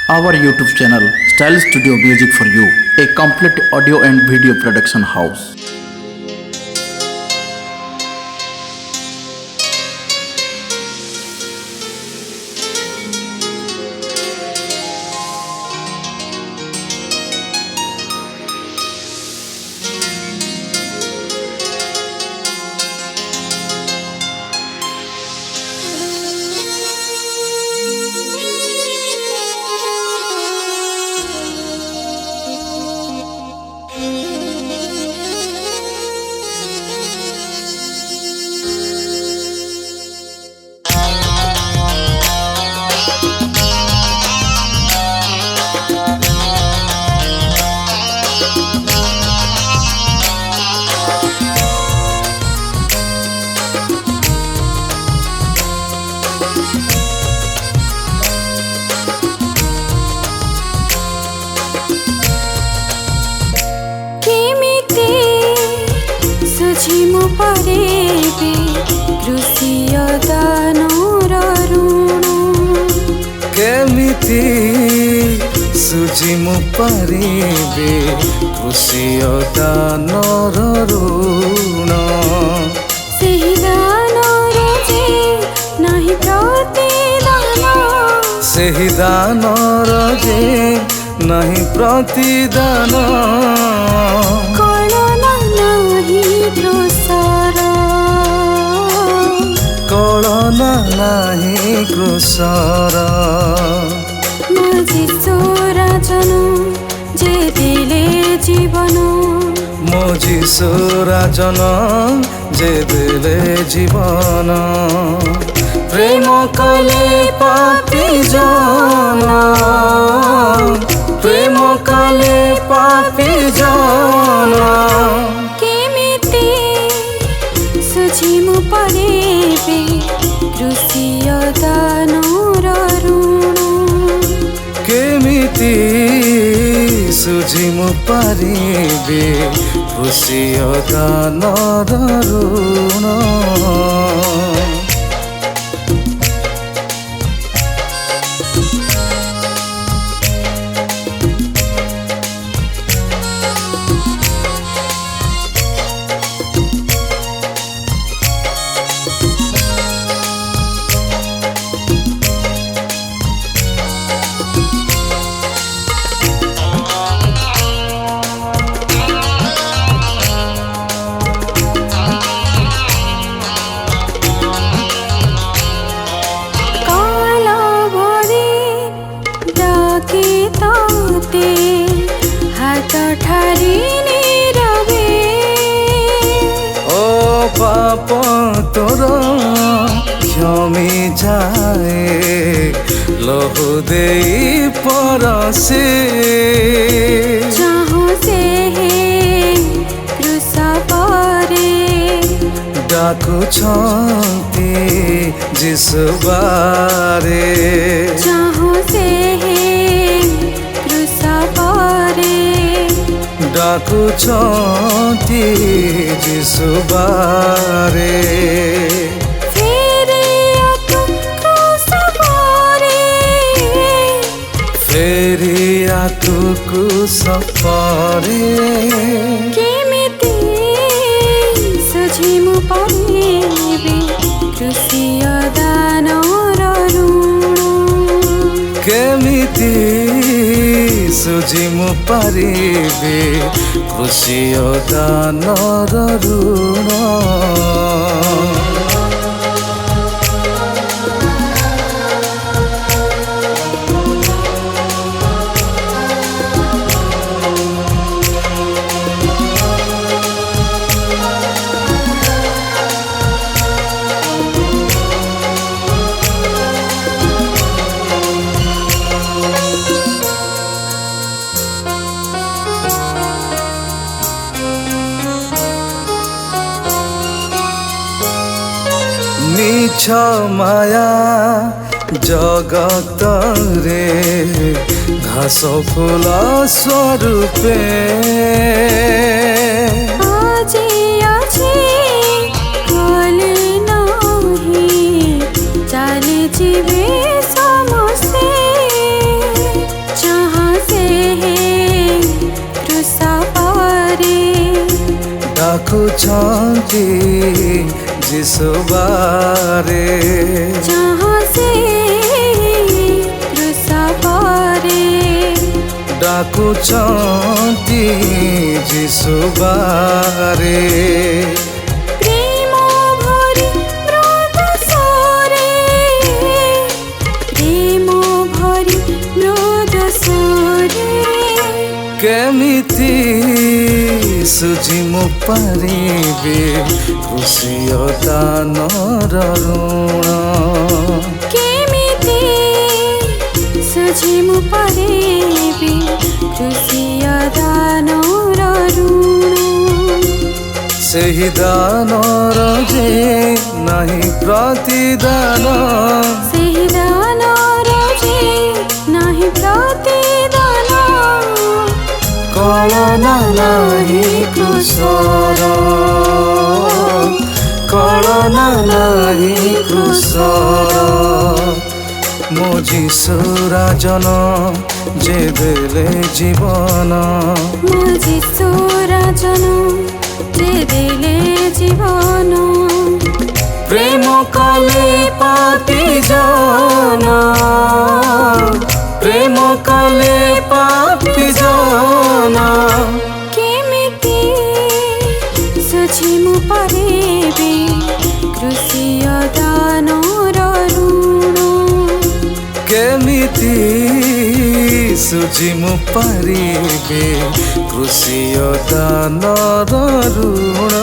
Our YouTube channel Style Studio Music for You, a complete audio and video production house. झिमो परेबे कृषिय दानर ऋण केमिति सुझिमु पारिबे कृषिय दानर ऋण ସେହି ଦାନର ଯେ ନାହିଁ ପ୍ରତିଦାନ ସେହି ଦାନର ଯେ ନାହିଁ ପ୍ରତିଦାନ କଳନା ନାହିଁ କୃଷର କଳନା ନାହିଁ କୃଷର ମୋ ଯୀଶୁ ରାଜନ ଯେ ଦେଲେ ଜୀବନ ମୋ ଯୀଶୁ ରାଜନ ଯେ ଦେଲେ ଜୀବନ ପ୍ରେମ କଲେ ପାପୀ ଜନ ପ୍ରେମ କଲେ ପାପୀ ଜନ କେମିତି ସୁଝିମୁ ପରେବେ କୃଷିୟ ଦାନର ଋଣ କେମିତି ସୁଝିମୁ ପାରିବେ କୃଷିୟ ଦାନର ଋଣ पाप तोर क्षमी जाए लहु दे परसे चाहो से कृष परे डाकुछन्ति जिसु बारे चाहो से कृष परे डाकुछन्ति जिसु बारे फेरिया तू क्रूस परे केमिति सुझिमु परेबे कृषिय दानर ऋण केमिति सुझिमु पारिबे कृषिय दानर ऋण मिछ माया जगत रे घास फूल स्वरूपे আজি আছে কলে নহি চালে জীবে সমস্তে ଡାକୁଛନ୍ତି ଯିଶୁ ବାରେ जहाँ से क्रूस पारे ଡାକୁଛନ୍ତି ଯିଶୁ ବାରେ प्रेम भरी मृद स्वरे प्रेम भरी मृद स्वरे କେମିତି ସୁଝି ମୁଁ ପାରିବି କୃଷି ଦାନର ଋଣ केमिति सुझि मु पारेबि कृषिय दानर ऋण ସେହି ଦାନର ଯେ ନାହିଁ ପ୍ରତିଦାନ ସେହି ଦାନର ଯେ ନାହିଁ ପ୍ରତିଦାନ କଳନା ନାହିଁ କୃଷର କଳନା ନାହିଁ କୃଷର ମୋ ଯୀଶୁ ରାଜନ ଯେ ଦେଲେ ଜୀବନ ମୋ ଯୀଶୁ ରାଜନ ଯେ ଦେଲେ ଜୀବନ ପ୍ରେମ କଲେ ପାପୀ ଜନ ପ୍ରେମ କଲେ ପାପୀ ଜନ କେମିତି ସୁଝି ମୁ ପାରେବି କୃଷିୟ ଦାନର ଋଣ କେମିତି ସୁଝି ମୁଁ ପାରିବି କୃଷି ଦାନର ଋଣ